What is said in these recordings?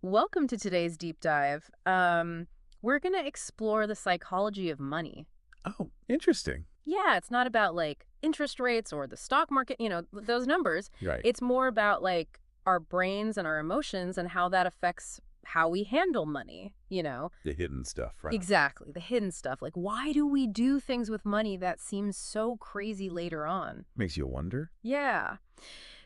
Welcome to today's deep dive. We're going to explore the psychology of money. Oh, interesting. Yeah, it's not about like interest rates or the stock market, those numbers. Right. It's more about like our brains and our emotions and how that affects how we handle money. The hidden stuff, right? Exactly, the hidden stuff. Like, why do we do things with money that seems so crazy later on? Makes you wonder. Yeah.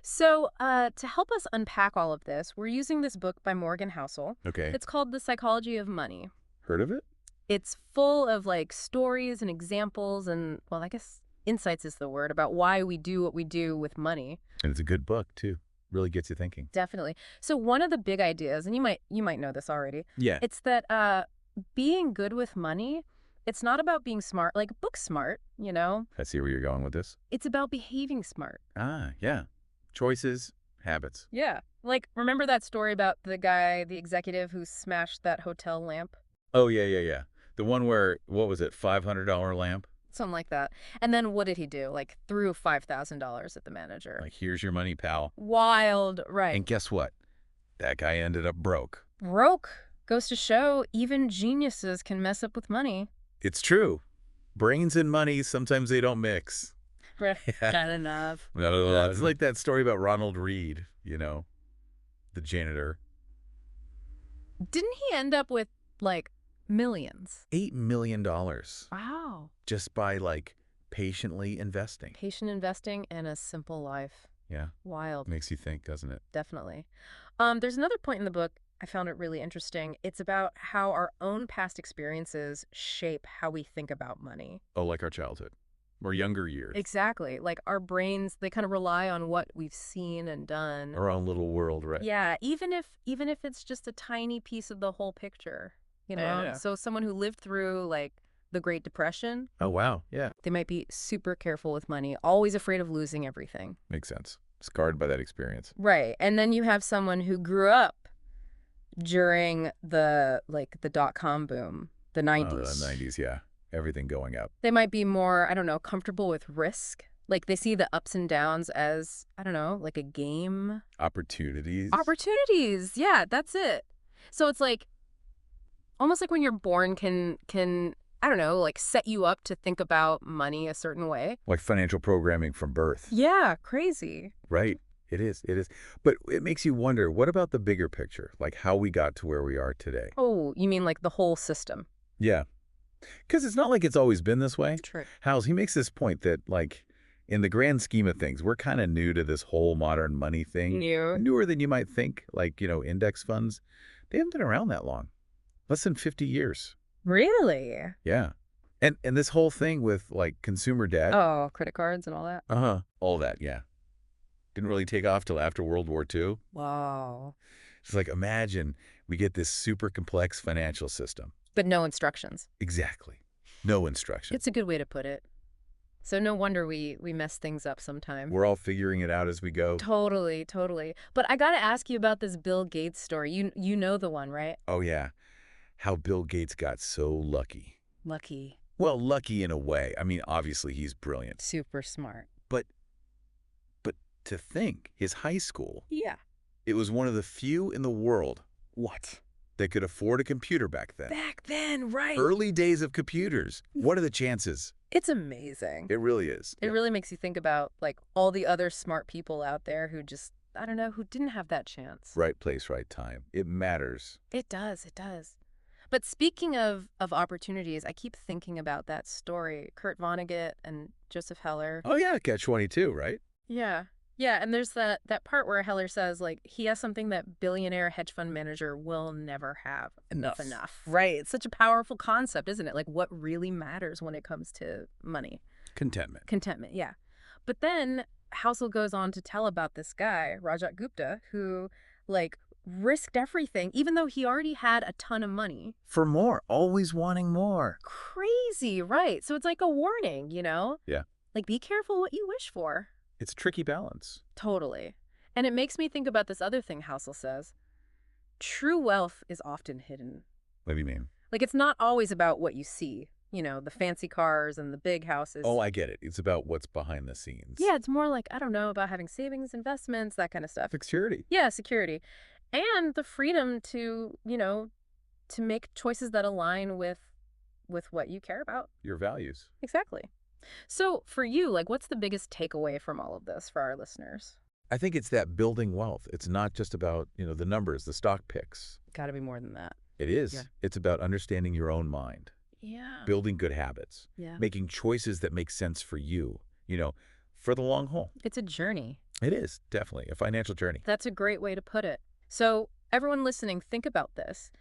So, to help us unpack all of this, we're using this book by Morgan Housel. Okay. It's called The Psychology of Money. Heard of it? It's full of like stories and examples and, well, I guess insights is the word about why we do what we do with money. And it's a good book, too. Really gets you thinking. Definitely. So one of the big ideas, and you might know this already, Yeah. it's that being good with money, it's not about being smart, like book smart. I see where you're going with this. It's about behaving smart. Ah, yeah. Choices, habits. Yeah. Like, remember that story about the guy, the executive who smashed that hotel lamp? Oh, yeah. The one where, what was it, $500 lamp? Something like that. And then what did he do? Like, threw $5,000 at the manager. Like, here's your money, pal. Wild, right. And guess what? That guy ended up broke. Broke. Goes to show even geniuses can mess up with money. It's true. Brains and money, sometimes they don't mix. Not enough. No. It's like that story about Ronald Reed, the janitor. Didn't he end up with, like, millions? $8 million Wow. just by, patiently investing. Patient investing and a simple life. Yeah. Wild. Makes you think, doesn't it? Definitely. There's another point in the book I found it really interesting. It's about how our own past experiences shape how we think about money. Oh, like our childhood or younger years. Exactly. Like our brains, they kind of rely on what we've seen and done. Our own little world, right? Yeah, even if it's just a tiny piece of the whole picture. Yeah. So someone who lived through like the Great Depression, Oh, wow. Yeah. they might be super careful with money, always afraid of losing everything. Makes sense. Scarred by that experience. Right. And then you have someone who grew up during the dot-com boom, the 90s. The 90s, yeah. Everything going up. They might be more, I don't know, comfortable with risk. Like they see the ups and downs as, I don't know, like a game. Opportunities. Opportunities. Yeah, that's it. So it's like almost like when you're born can I don't know, like set you up to think about money a certain way. Like financial programming from birth. Yeah, crazy. Right. It is. But it makes you wonder, what about the bigger picture? Like how we got to where we are today? Oh, you mean like the whole system? Yeah. Because it's not like it's always been this way. True. Howes, he makes this point that, in the grand scheme of things, we're kind of new to this whole modern money thing. Newer than you might think, index funds. They haven't been around that long. Less than 50 years. Really? Yeah. And this whole thing with, consumer debt. Oh, credit cards and all that? Uh-huh. All that, yeah. Didn't really take off till after World War II. Wow. It's like, imagine we get this super complex financial system. But no instructions. Exactly. No instruction. It's a good way to put it. So no wonder we mess things up sometime. We're all figuring it out as we go. Totally. But I got to ask you about this Bill Gates story. You know the one, right? Oh, yeah. How Bill Gates got so lucky. Lucky. Well, lucky in a way. I mean, obviously he's brilliant. Super smart. But to think, his high school, Yeah. it was one of the few in the world What? that could afford a computer back then. Back then, right. Early days of computers. What are the chances? It's amazing. It really is. It really makes you think about like all the other smart people out there who just, I don't know, who didn't have that chance. Right place, right time. It matters. It does. But speaking of opportunities, I keep thinking about that story, Kurt Vonnegut and Joseph Heller. Oh, yeah, Catch-22, right? Yeah. Yeah, and there's that part where Heller says, like, he has something that billionaire hedge fund manager will never have. Enough. Right. It's such a powerful concept, isn't it? Like, what really matters when it comes to money? Contentment, yeah. But then Housel goes on to tell about this guy, Rajat Gupta, who, risked everything, even though he already had a ton of money. For more. Always wanting more. Crazy, right? So it's like a warning, Yeah. Like, be careful what you wish for. It's a tricky balance. Totally. And it makes me think about this other thing Housel says. True wealth is often hidden. What do you mean? Like, it's not always about what you see. The fancy cars and the big houses. Oh, I get it. It's about what's behind the scenes. Yeah, it's more like, I don't know, about having savings, investments, that kind of stuff. Security. Yeah, security. And the freedom to, to make choices that align with what you care about. Your values. Exactly. So for you, like, what's the biggest takeaway from all of this for our listeners? I think it's that building wealth. It's not just about, the numbers, the stock picks. Got to be more than that. It is. Yeah. It's about understanding your own mind. Yeah. Building good habits. Yeah. Making choices that make sense for you, for the long haul. It's a journey. It is, definitely, a financial journey. That's a great way to put it. So everyone listening, think about this.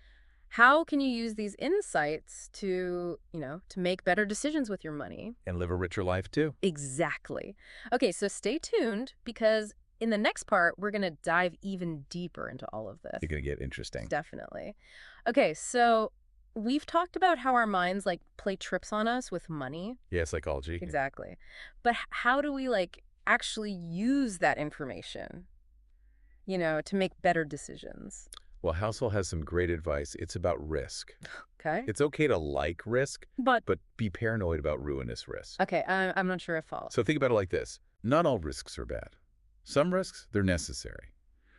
How can you use these insights to, to make better decisions with your money? And live a richer life, too. Exactly. Okay, so stay tuned because in the next part, we're going to dive even deeper into all of this. You're going to get interesting. Definitely. Okay, so we've talked about how our minds, like, play tricks on us with money. Yeah, psychology. Exactly. But how do we, like, actually use that information, to make better decisions? Well, Housel has some great advice. It's about risk. Okay. It's okay to like risk, But be paranoid about ruinous risk. okay, I'm not sure I follow. So think about it like this. Not all risks are bad. Some risks, they're necessary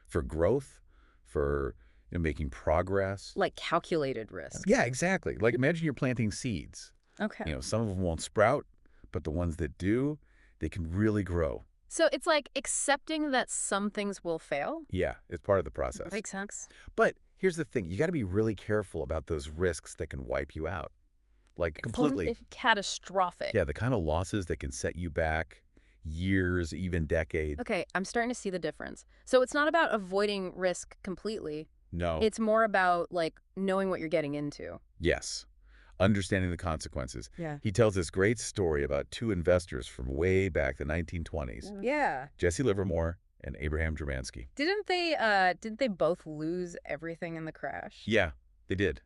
for growth, for making progress. Like calculated risk. Yeah, exactly. Like imagine you're planting seeds. Okay. Some of them won't sprout, but the ones that do, they can really grow. So it's like accepting that some things will fail? Yeah, it's part of the process. Makes sense. But here's the thing. You got to be really careful about those risks that can wipe you out. Like completely. Catastrophic. Yeah, the kind of losses that can set you back years, even decades. Okay, I'm starting to see the difference. So it's not about avoiding risk completely. No. It's more about, like, knowing what you're getting into. Yes. Understanding the consequences. Yeah. He tells this great story about two investors from way back the 1920s. Yeah. Jesse Livermore and Abraham Dramansky. Didn't they both lose everything in the crash? Yeah, they did.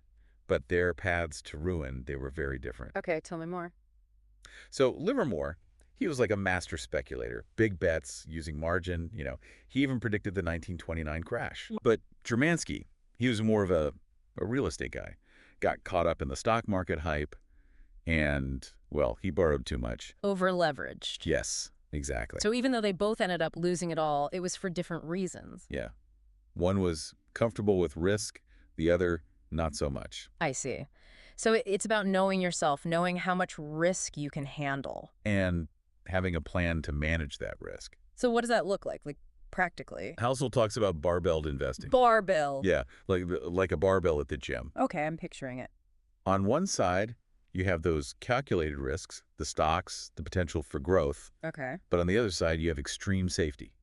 But their paths to ruin, they were very different. Okay, tell me more. So Livermore, he was like a master speculator. Big bets, using margin, He even predicted the 1929 crash. But Dramansky, he was more of a real estate guy. Got caught up in the stock market hype, and, well, he borrowed too much. Over-leveraged. Yes, exactly. So even though they both ended up losing it all, it was for different reasons. Yeah. One was comfortable with risk, the other not so much. I see. So it's about knowing yourself, knowing how much risk you can handle. And having a plan to manage that risk. So what does that look like practically? Housel talks about barbelled investing. Barbell. Yeah, like a barbell at the gym. Okay, I'm picturing it. On one side, you have those calculated risks, the stocks, the potential for growth. Okay. But on the other side, you have extreme safety,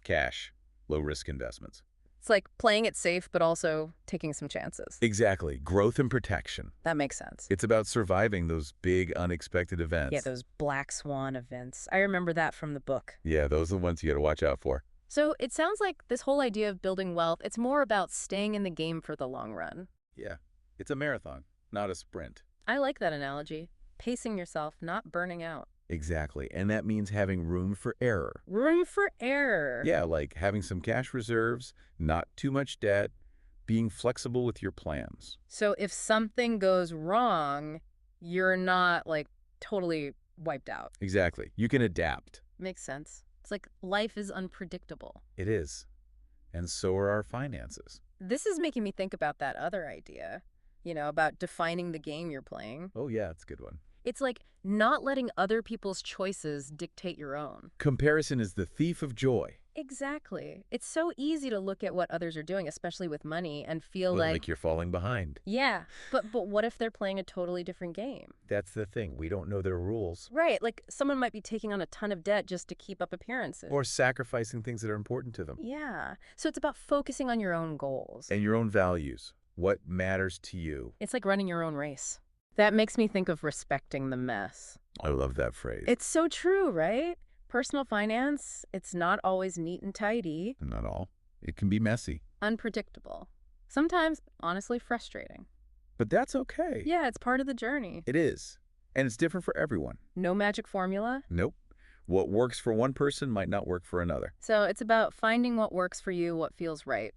cash, low-risk investments. It's like playing it safe, but also taking some chances. Exactly. Growth and protection. That makes sense. It's about surviving those big, unexpected events. Yeah, those black swan events. I remember that from the book. Yeah, those are the ones you got to watch out for. So it sounds like this whole idea of building wealth, it's more about staying in the game for the long run. Yeah. It's a marathon, not a sprint. I like that analogy. Pacing yourself, not burning out. Exactly. And that means having room for error. Room for error. Yeah, like having some cash reserves, not too much debt, being flexible with your plans. So if something goes wrong, you're not, like, totally wiped out. Exactly. You can adapt. Makes sense. It's like life is unpredictable. It is. And so are our finances. This is making me think about that other idea, about defining the game you're playing. Oh, yeah, it's a good one. It's like not letting other people's choices dictate your own. Comparison is the thief of joy. Exactly. It's so easy to look at what others are doing, especially with money, and feel like you're falling behind. Yeah, but what if they're playing a totally different game? That's the thing. We don't know their rules. Right, like someone might be taking on a ton of debt just to keep up appearances. Or sacrificing things that are important to them. Yeah, so it's about focusing on your own goals. And your own values. What matters to you. It's like running your own race. That makes me think of respecting the mess. I love that phrase. It's so true, right? Personal finance, it's not always neat and tidy. Not all. It can be messy. Unpredictable. Sometimes, honestly, frustrating. But that's okay. Yeah, it's part of the journey. It is. And it's different for everyone. No magic formula? Nope. What works for one person might not work for another. So it's about finding what works for you, what feels right.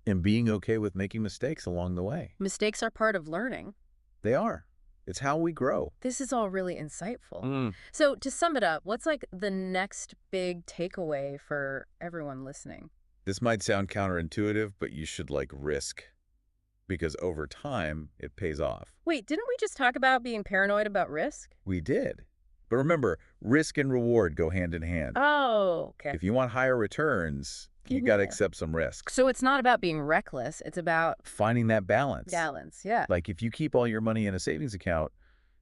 And being okay with making mistakes along the way. Mistakes are part of learning. They are. It's how we grow. This is all really insightful. So to sum it up, what's like the next big takeaway for everyone listening? This might sound counterintuitive, but you should like risk because over time it pays off. Wait, didn't we just talk about being paranoid about risk? We did. But remember, risk and reward go hand in hand. Oh, okay. If you want higher returns, you got to accept some risks. So it's not about being reckless. It's about finding that balance. balance. Yeah. Like if you keep all your money in a savings account,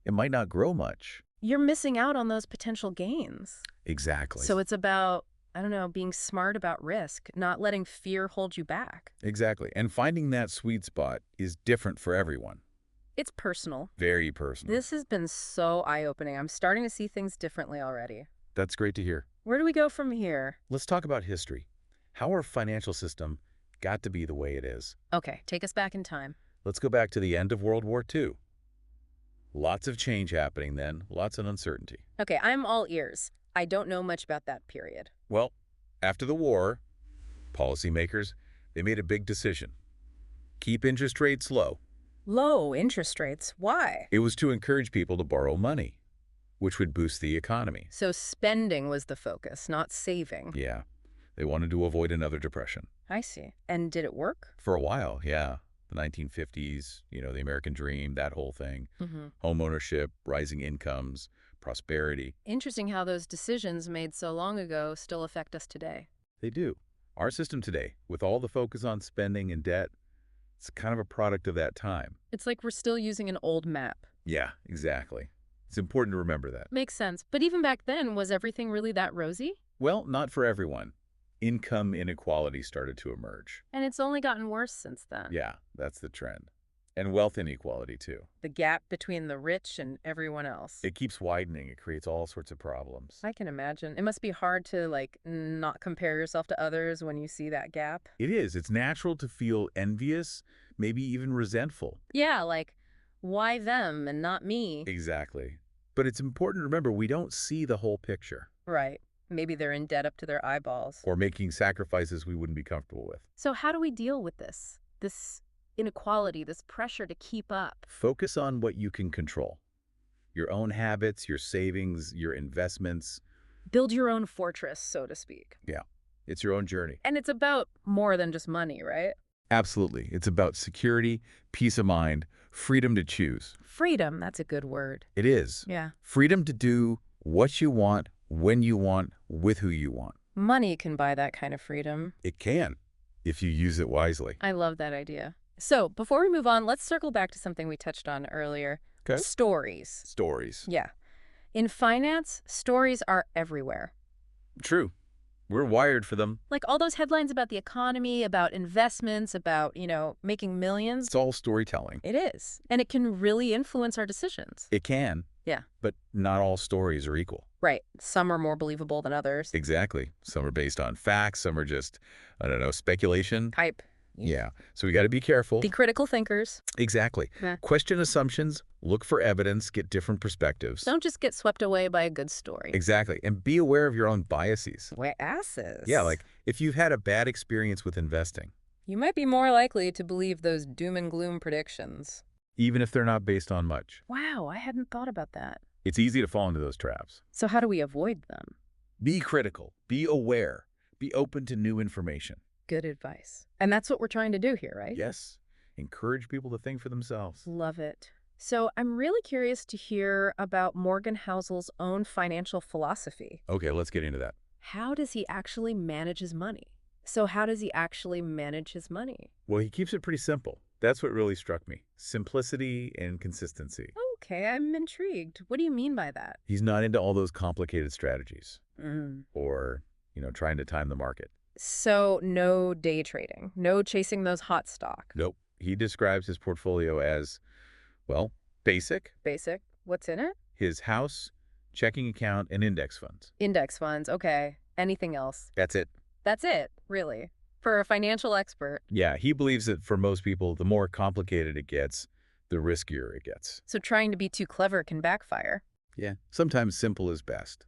it might not grow much. You're missing out on those potential gains. Exactly. So it's about, I don't know, being smart about risk, not letting fear hold you back. Exactly. And finding that sweet spot is different for everyone. It's personal. Very personal. This has been so eye-opening. I'm starting to see things differently already. That's great to hear. Where do we go from here? Let's talk about history. How our financial system got to be the way it is. Okay, take us back in time. Let's go back to the end of World War II. Lots of change happening then, lots of uncertainty. Okay, I'm all ears. I don't know much about that period. Well, after the war, policymakers, they made a big decision. Keep interest rates low. Low interest rates? Why? It was to encourage people to borrow money, which would boost the economy. So spending was the focus, not saving. Yeah. They wanted to avoid another depression. I see. And did it work? For a while, yeah. The 1950s, the American dream, that whole thing. Mm-hmm. Home ownership, rising incomes, prosperity. Interesting how those decisions made so long ago still affect us today. They do. Our system today, with all the focus on spending and debt, it's kind of a product of that time. It's like we're still using an old map. Yeah, exactly. It's important to remember that. Makes sense. But even back then, was everything really that rosy? Well, not for everyone. Income inequality started to emerge. And it's only gotten worse since then. Yeah, that's the trend. And wealth inequality, too. The gap between the rich and everyone else. It keeps widening. It creates all sorts of problems. I can imagine. It must be hard to, not compare yourself to others when you see that gap. It is. It's natural to feel envious, maybe even resentful. Yeah, why them and not me? Exactly. But it's important to remember we don't see the whole picture. Right. Maybe they're in debt up to their eyeballs. Or making sacrifices we wouldn't be comfortable with. So how do we deal with this? This inequality, this pressure to keep up? Focus on what you can control. Your own habits, your savings, your investments. Build your own fortress, so to speak. Yeah, it's your own journey. And it's about more than just money, right? Absolutely. It's about security, peace of mind, freedom to choose. Freedom, that's a good word. It is. Yeah. Freedom to do what you want, when you want, with who you want. Money can buy that kind of freedom. It can, if you use it wisely. I love that idea. So, before we move on, let's circle back to something we touched on earlier. Okay. Stories. Stories. Yeah. In finance, stories are everywhere. True. We're wired for them. Like all those headlines about the economy, about investments, about, making millions. It's all storytelling. It is. And it can really influence our decisions. It can. Yeah. But not all stories are equal. Right. Some are more believable than others. Exactly. Some are based on facts. Some are just, speculation. Hype. Yeah. So we got to be careful. The critical thinkers. Exactly. Yeah. Question assumptions, look for evidence, get different perspectives. Don't just get swept away by a good story. Exactly. And be aware of your own biases. Biases? Yeah, like if you've had a bad experience with investing, you might be more likely to believe those doom and gloom predictions. even if they're not based on much. Wow, I hadn't thought about that. It's easy to fall into those traps. So how do we avoid them? Be critical. Be aware. Be open to new information. Good advice. And that's what we're trying to do here, right? Yes. Encourage people to think for themselves. Love it. So I'm really curious to hear about Morgan Housel's own financial philosophy. Okay, let's get into that. How does he actually manage his money? So how does he actually manage his money? Well, he keeps it pretty simple. That's what really struck me. Simplicity and consistency. Okay, I'm intrigued. What do you mean by that? He's not into all those complicated strategies Mm. or, trying to time the market. So no day trading, no chasing those hot stock. Nope. He describes his portfolio as, well, basic. Basic. What's in it? His house, checking account, and index funds. Index funds. Okay. Anything else? That's it. That's it, really. For a financial expert. Yeah, he believes that for most people, the more complicated it gets, the riskier it gets. So trying to be too clever can backfire. Yeah, sometimes simple is best.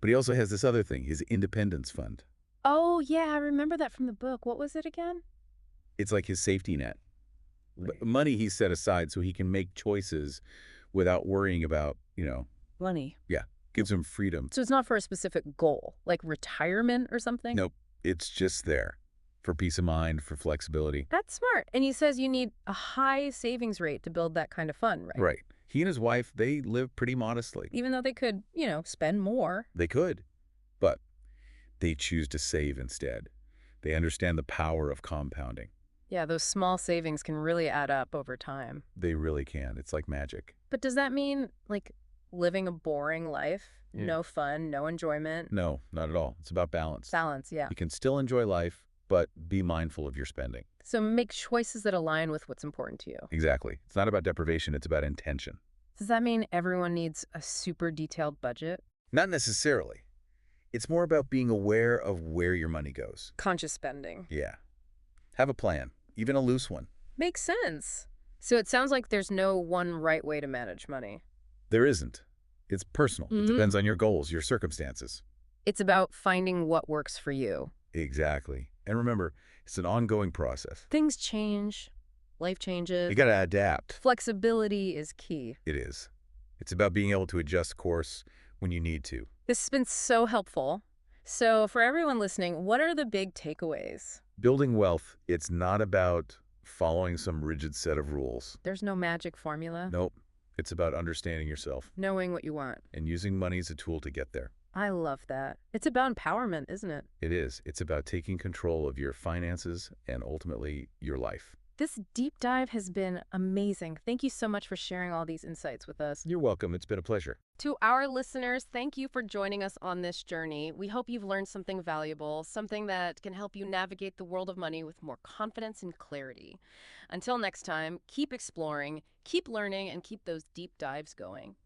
But he also has this other thing, his independence fund. Oh, yeah, I remember that from the book. What was it again? It's like his safety net. Money he's set aside so he can make choices without worrying about, Money. Yeah, gives him freedom. So it's not for a specific goal, like retirement or something? Nope, it's just there. for peace of mind, for flexibility. That's smart. And he says you need a high savings rate to build that kind of fund, right? Right. He and his wife, they live pretty modestly. Even though they could, spend more. They could, but they choose to save instead. They understand the power of compounding. Yeah, those small savings can really add up over time. They really can. It's like magic. But does that mean, like, living a boring life? Yeah. No fun, no enjoyment? No, not at all. It's about balance. Balance, yeah. You can still enjoy life, but be mindful of your spending. So make choices that align with what's important to you. Exactly. It's not about deprivation. It's about intention. Does that mean everyone needs a super detailed budget? Not necessarily. It's more about being aware of where your money goes. Conscious spending. Yeah. Have a plan, even a loose one. Makes sense. So it sounds like there's no one right way to manage money. There isn't. It's personal. It depends on your goals, your circumstances. It's about finding what works for you. Exactly. And remember, it's an ongoing process. Things change. Life changes. You got to adapt. Flexibility is key. It is. It's about being able to adjust course when you need to. This has been so helpful. So for everyone listening, what are the big takeaways? Building wealth, it's not about following some rigid set of rules. There's no magic formula. Nope. It's about understanding yourself. Knowing what you want. And using money as a tool to get there. I love that. It's about empowerment, isn't it? It is. It's about taking control of your finances and ultimately your life. This deep dive has been amazing. Thank you so much for sharing all these insights with us. You're welcome. It's been a pleasure. To our listeners, thank you for joining us on this journey. We hope you've learned something valuable, something that can help you navigate the world of money with more confidence and clarity. Until next time, keep exploring, keep learning, and keep those deep dives going.